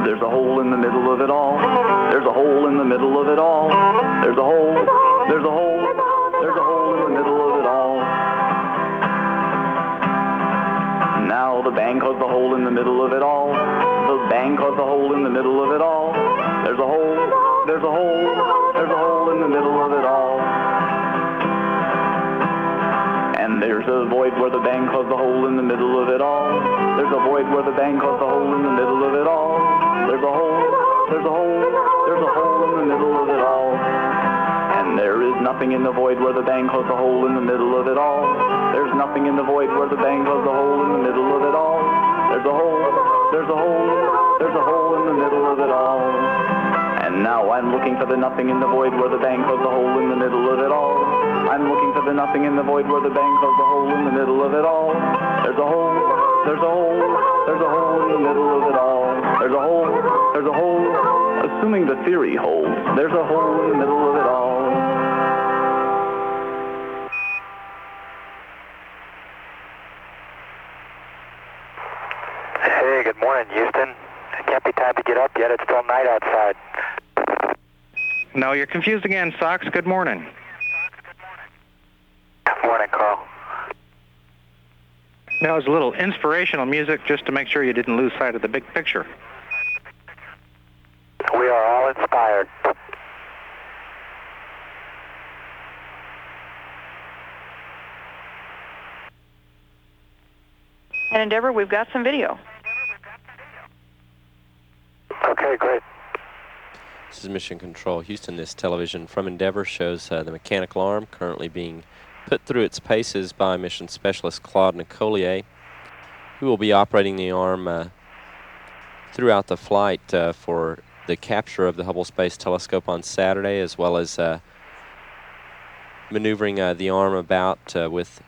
There's a hole in the middle of it all. There's a hole in the middle of it all. There's a hole. There's a hole. There's a hole in the middle of it all. Now the bang caused the hole in the middle of it all. The bang caused the hole in the middle of it all. There's a hole. There's a hole. There's a hole in the middle of it all. And there's a void where the bang caused the hole in the middle of it all. There's a void where the bang caused the hole in the middle of it all. There's a hole, there's a hole, there's a hole in the middle of it all. And there is nothing in the void where the bang caused the hole in the middle of it all. There's nothing in the void where the bang caused the hole in the middle of it all. There's a hole, there's a hole, there's a hole in the middle of it all. And now I'm looking for the nothing in the void where the bang caused the hole in the middle of it all. I'm looking for the nothing in the void where the bang caused the hole in the middle of it all. There's a hole, there's a hole, there's a hole in the middle of it all. There's a hole, there's a hole. Assuming the theory holds, there's a hole in the middle of it all. Hey, good morning, Houston. It can't be time to get up yet. It's still night outside. No, you're confused again, Sox. Good morning. Morning, Carl. That was a little inspirational music just to make sure you didn't lose sight of the big picture. We are all inspired. And Endeavour, we've got some video. Okay, great. This is Mission Control Houston. This television from Endeavour shows the mechanical arm currently being put through its paces by mission specialist Claude Nicollier, who will be operating the arm throughout the flight for the capture of the Hubble Space Telescope on Saturday, as well as maneuvering the arm about with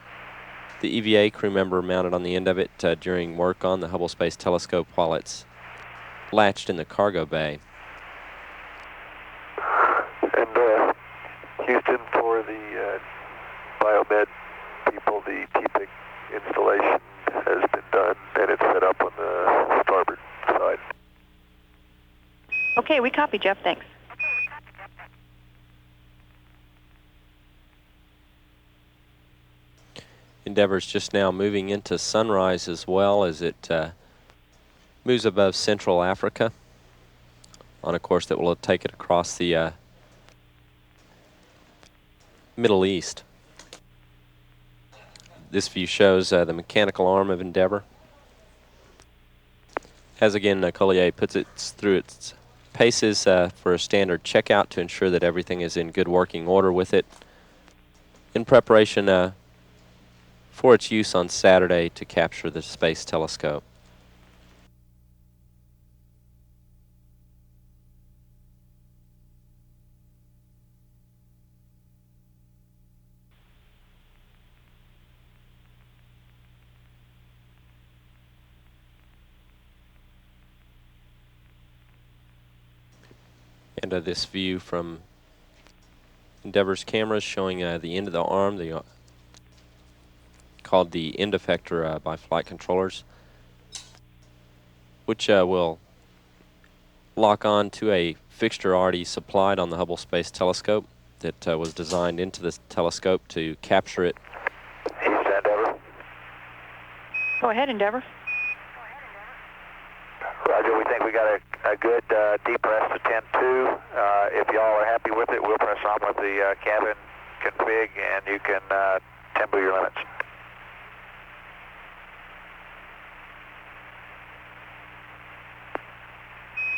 the EVA crew member mounted on the end of it during work on the Hubble Space Telescope while it's latched in the cargo bay. And Houston, for the biomed people, the TPIC installation has been done and it's set up on the starboard side. Okay, we copy, Jeff. Thanks. Endeavour's just now moving into sunrise as well as it moves above Central Africa on a course that will take it across the Middle East. This view shows the mechanical arm of Endeavour. As again, Nicollier puts it through its paces for a standard checkout to ensure that everything is in good working order with it in preparation for its use on Saturday to capture the space telescope. And this view from Endeavour's cameras showing the end of the arm, called the end effector by flight controllers, which will lock on to a fixture already supplied on the Hubble Space Telescope that was designed into the telescope to capture it. East Endeavour. Go ahead, Endeavour. Roger, we think we got a good deep rest to 10-2. If y'all are happy with it, we'll press on with the cabin config and you can tempo your limits.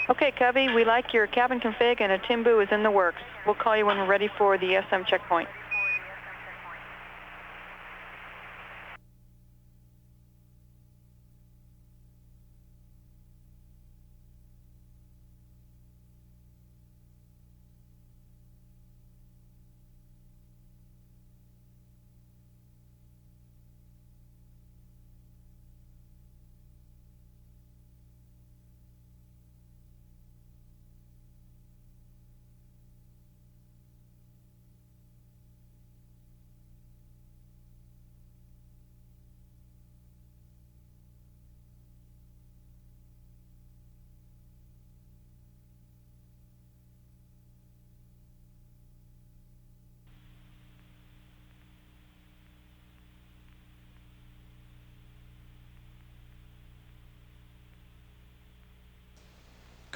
Okay, Covey, we like your cabin config and a Timbu is in the works. We'll call you when we're ready for the SM checkpoint.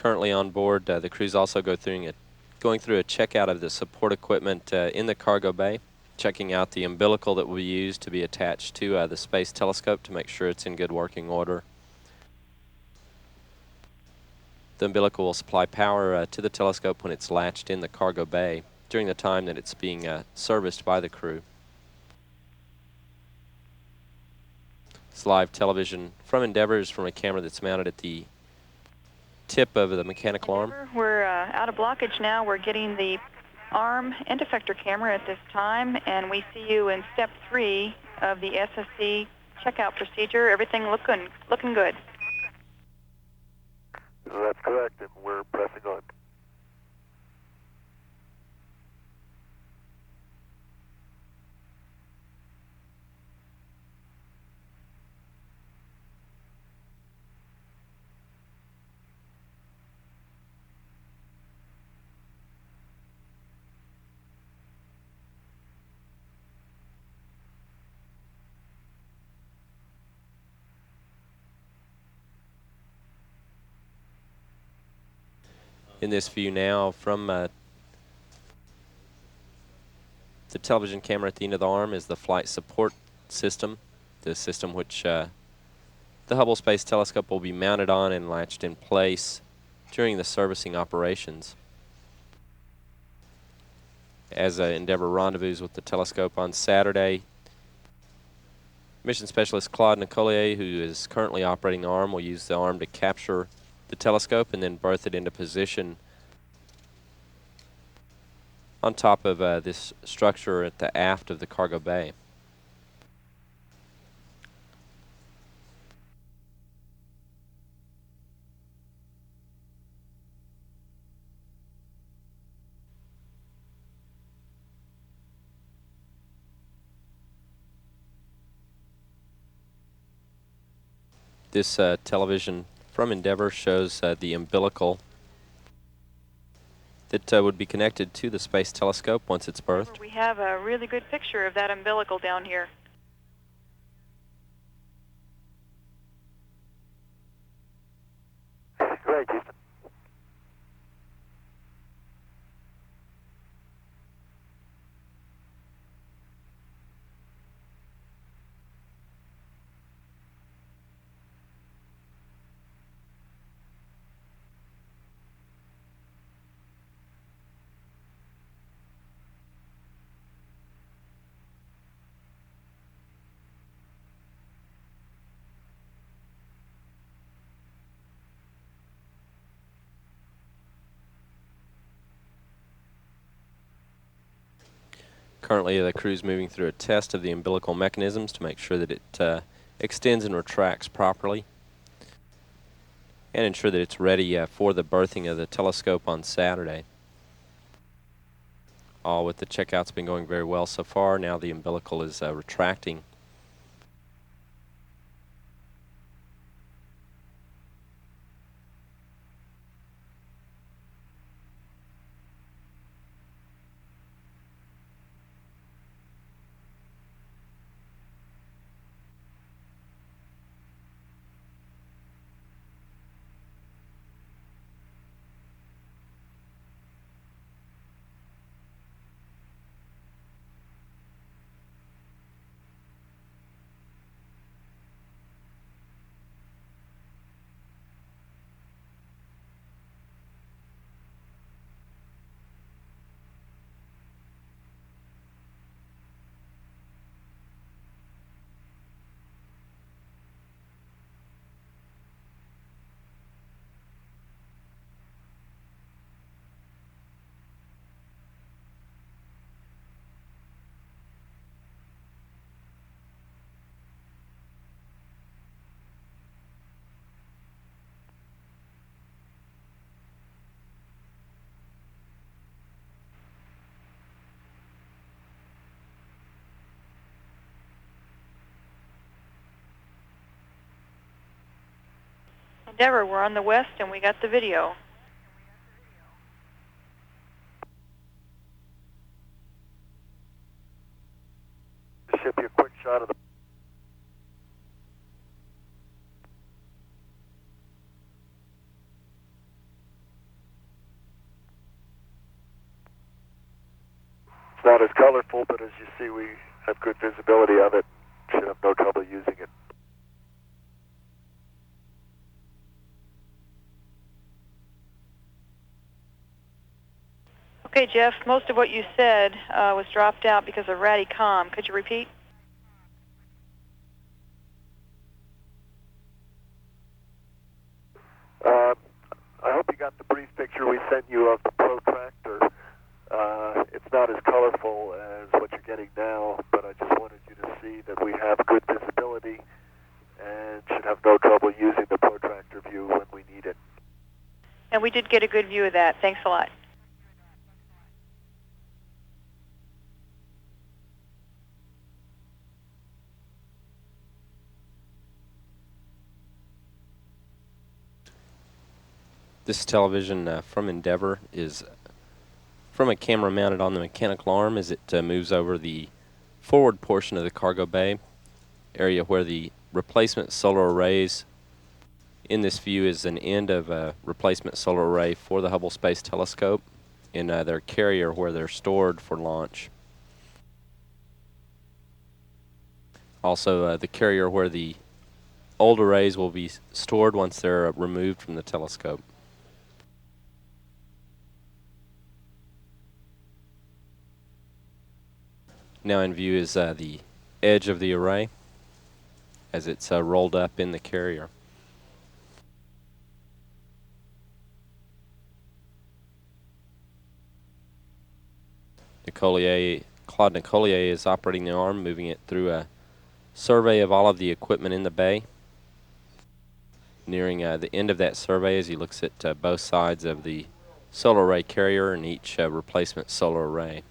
currently on board. The crew's also going through a checkout of the support equipment in the cargo bay, checking out the umbilical that will be used to be attached to the space telescope to make sure it's in good working order. The umbilical will supply power to the telescope when it's latched in the cargo bay during the time that it's being serviced by the crew. This live television from Endeavour is from a camera that's mounted at the tip of the mechanical arm. We're out of blockage now. We're getting the arm end effector camera at this time, and we see you in step 3 of the SSC checkout procedure. Everything looking good. That's correct, and we're pressing on. In this view now from the television camera at the end of the arm is the flight support system, the system which the Hubble Space Telescope will be mounted on and latched in place during the servicing operations. As Endeavour rendezvous with the telescope on Saturday, mission specialist Claude Nicollier, who is currently operating the arm, will use the arm to capture the telescope and then berth it into position on top of this structure at the aft of the cargo bay. This television from Endeavour shows the umbilical that would be connected to the space telescope once it's berthed. We have a really good picture of that umbilical down here. Great, Houston. Currently, the crew's moving through a test of the umbilical mechanisms to make sure that it extends and retracts properly and ensure that it's ready for the berthing of the telescope on Saturday. All with the checkout's been going very well so far. Now the umbilical is retracting. Endeavour, we're on the west and we got the video. Ship you a quick shot of the not as colorful, but as you see, we have good visibility of it. Should have no trouble using it. Okay, Jeff, most of what you said was dropped out because of ratty comm. Could you repeat? I hope you got the brief picture we sent you of the protractor. It's not as colorful as what you're getting now, but I just wanted you to see that we have good visibility and should have no trouble using the protractor view when we need it. And we did get a good view of that. Thanks a lot. This television from Endeavour is from a camera mounted on the mechanical arm as it moves over the forward portion of the cargo bay area where the replacement solar arrays. In this view is an end of a replacement solar array for the Hubble Space Telescope in their carrier where they're stored for launch. Also the carrier where the old arrays will be stored once they're removed from the telescope. Now in view is the edge of the array as it's rolled up in the carrier. Claude Nicollier is operating the arm, moving it through a survey of all of the equipment in the bay. Nearing the end of that survey as he looks at both sides of the solar array carrier and each replacement solar array.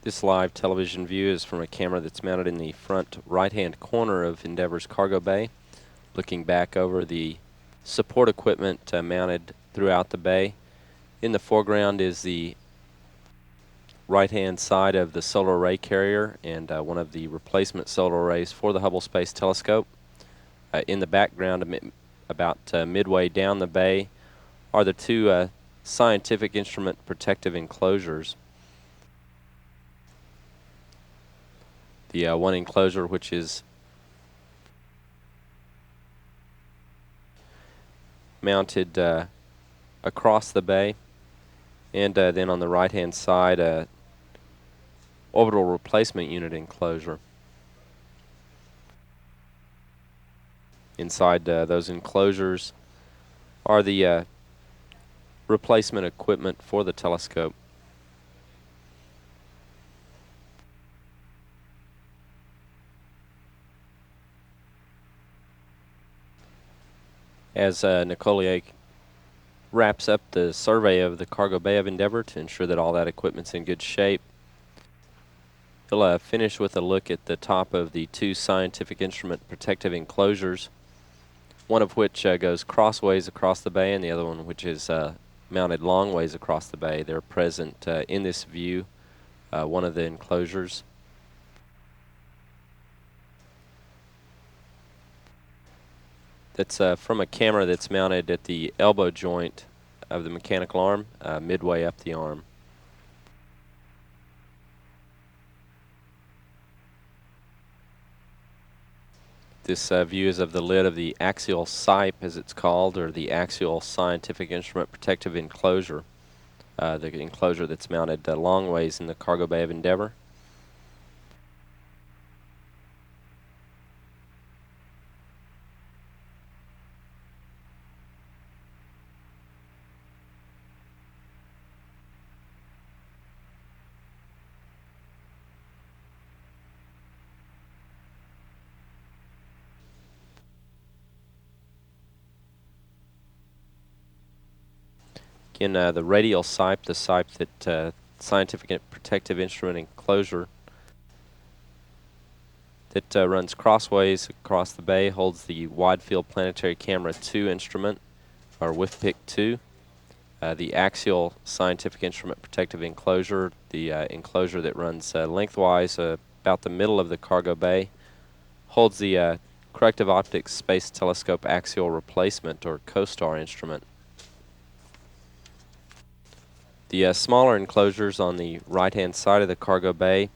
This live television view is from a camera that's mounted in the front right-hand corner of Endeavour's cargo bay, looking back over the support equipment mounted throughout the bay. In the foreground is the right-hand side of the solar array carrier and one of the replacement solar arrays for the Hubble Space Telescope. In the background, about midway down the bay, are the two scientific instrument protective enclosures. The one enclosure which is mounted across the bay, and then on the right hand side orbital replacement unit enclosure. Inside those enclosures are the replacement equipment for the telescope. As Nicollier wraps up the survey of the cargo bay of Endeavour to ensure that all that equipment's in good shape, He'll finish with a look at the top of the two scientific instrument protective enclosures, one of which goes crossways across the bay and the other one which is mounted long ways across the bay. They're present in this view, one of the enclosures. That's from a camera that's mounted at the elbow joint of the mechanical arm, midway up the arm. This view is of the lid of the axial SIPE, as it's called, or the Axial Scientific Instrument Protective Enclosure, the enclosure that's mounted long ways in the cargo bay of Endeavour. Again, the radial SIPE, the SIPE that Scientific Protective Instrument Enclosure that runs crossways across the bay, holds the Wide Field Planetary Camera 2 instrument, or WIFPIC 2. The Axial Scientific Instrument Protective Enclosure, the enclosure that runs lengthwise about the middle of the cargo bay, holds the Corrective Optics Space Telescope Axial Replacement, or COSTAR instrument. The smaller enclosures on the right-hand side of the cargo bay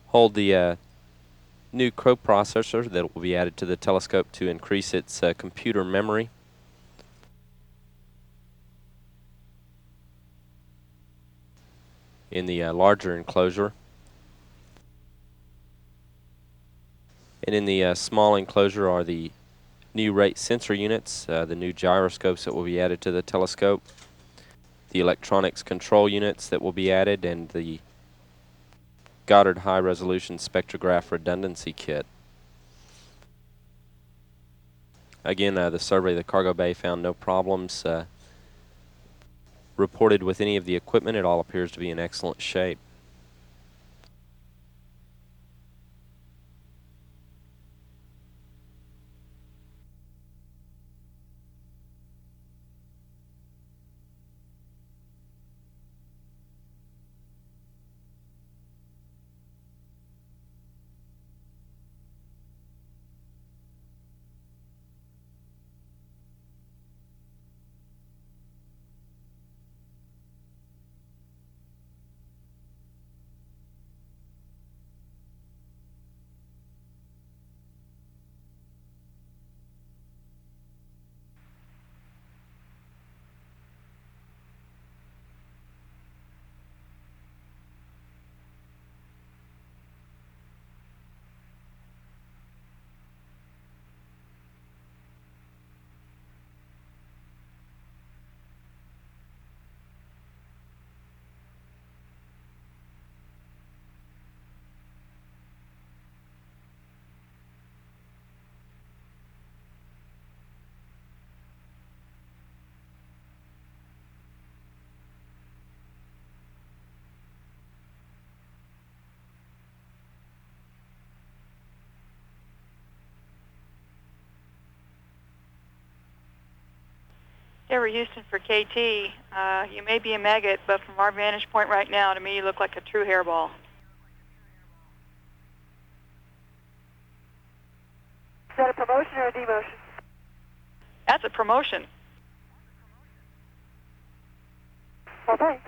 hold the new coprocessor that will be added to the telescope to increase its computer memory. In the larger enclosure. And in the small enclosure are the new rate sensor units, the new gyroscopes that will be added to the telescope, the electronics control units that will be added, and the Goddard High Resolution Spectrograph Redundancy Kit. Again, the survey of the cargo bay found no problems reported with any of the equipment. It all appears to be in excellent shape. Endeavour Houston for KT. You may be a maggot, but from our vantage point right now, to me, you look like a true hairball. Is that a promotion or a demotion? That's a promotion. Well, thanks.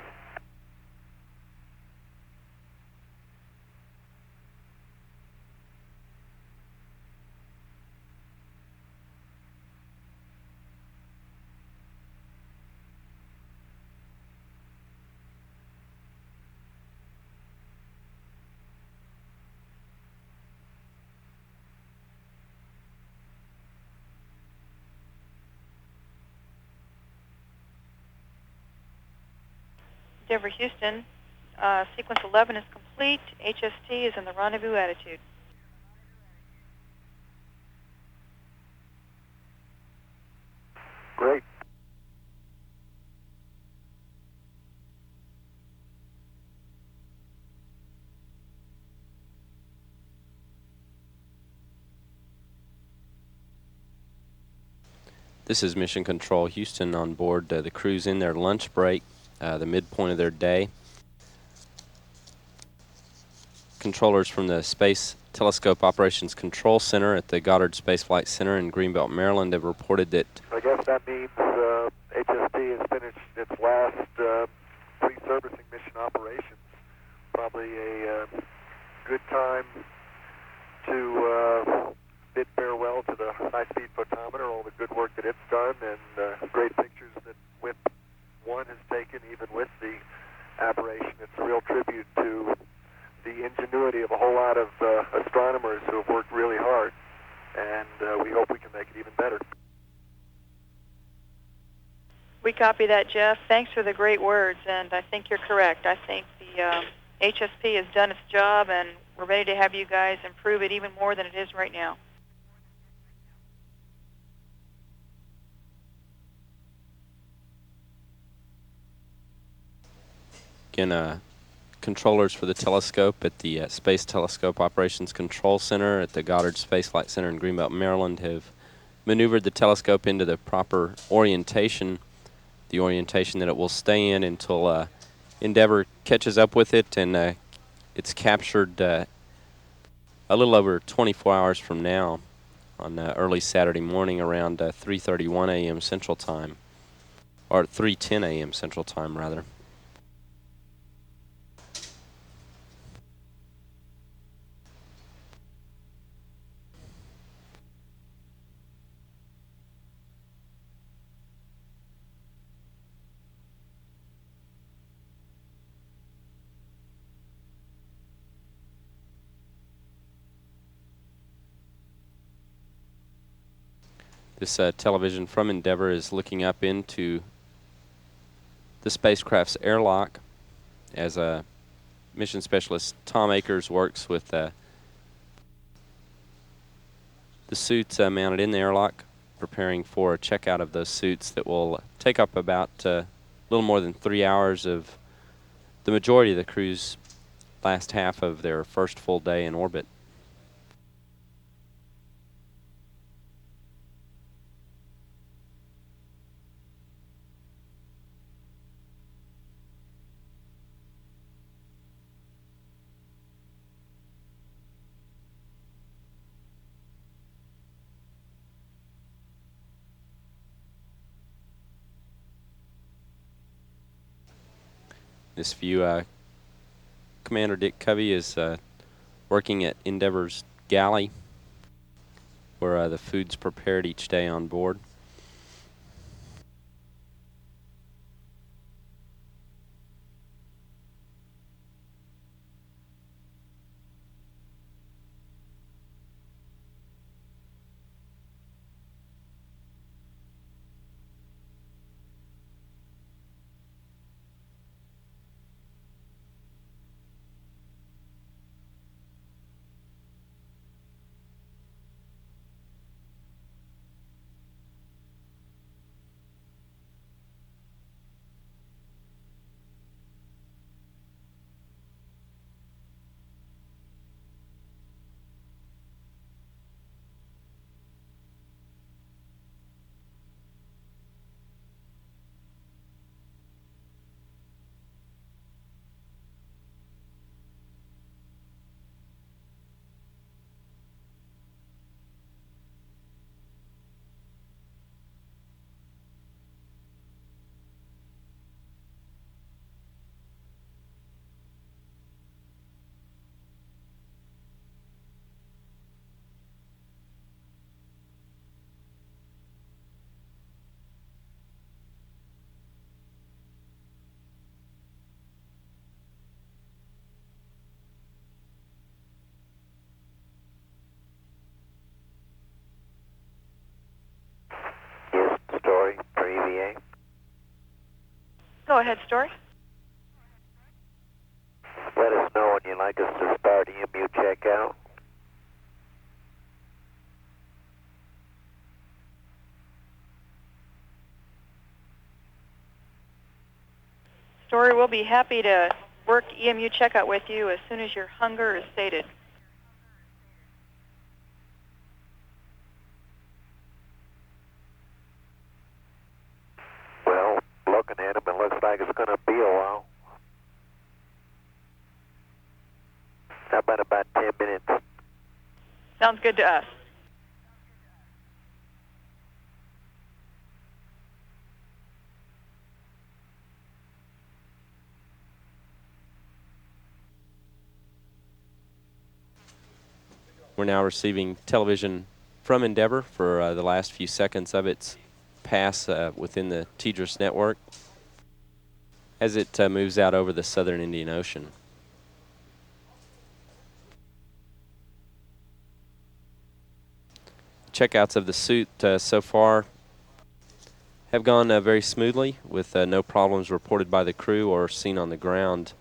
Endeavour Houston, sequence 11 is complete. HST is in the rendezvous attitude. Great. This is Mission Control Houston on board. The crew's in their lunch break, the midpoint of their day. Controllers from the Space Telescope Operations Control Center at the Goddard Space Flight Center in Greenbelt, Maryland have reported that I guess that means HST has finished its last pre-servicing mission operations. Probably a good time to bid farewell to the high-speed photometer, all the good work that it's done, and great pictures that WIP 1 has taken, even with the aberration. It's a real tribute to the ingenuity of a whole lot of astronomers who have worked really hard, and we hope we can make it even better. We copy that, Jeff. Thanks for the great words, and I think you're correct. I think the HSP has done its job, and we're ready to have you guys improve it even more than it is right now. Again, controllers for the telescope at the Space Telescope Operations Control Center at the Goddard Space Flight Center in Greenbelt, Maryland have maneuvered the telescope into the proper orientation, the orientation that it will stay in until Endeavour catches up with it, and it's captured a little over 24 hours from now on early Saturday morning around 3:31 a.m. Central Time, or 3:10 a.m. Central Time, rather. This television from Endeavour is looking up into the spacecraft's airlock as mission specialist Tom Akers works with the suits mounted in the airlock, preparing for a checkout of those suits that will take up about a little more than 3 hours of the majority of the crew's last half of their first full day in orbit. This view, Commander Dick Covey is working at Endeavour's galley, where the food's prepared each day on board. Story for EVA. Go ahead, Story. Let us know when you'd like us to start EMU checkout. Story, we'll be happy to work EMU checkout with you as soon as your hunger is sated. looking at them, and looks like it's going to be a while. How about 10 minutes? Sounds good to us. We're now receiving television from Endeavour for the last few seconds of its pass within the TDRS network as it moves out over the southern Indian Ocean. Checkouts of the suit so far have gone very smoothly, with no problems reported by the crew or seen on the ground.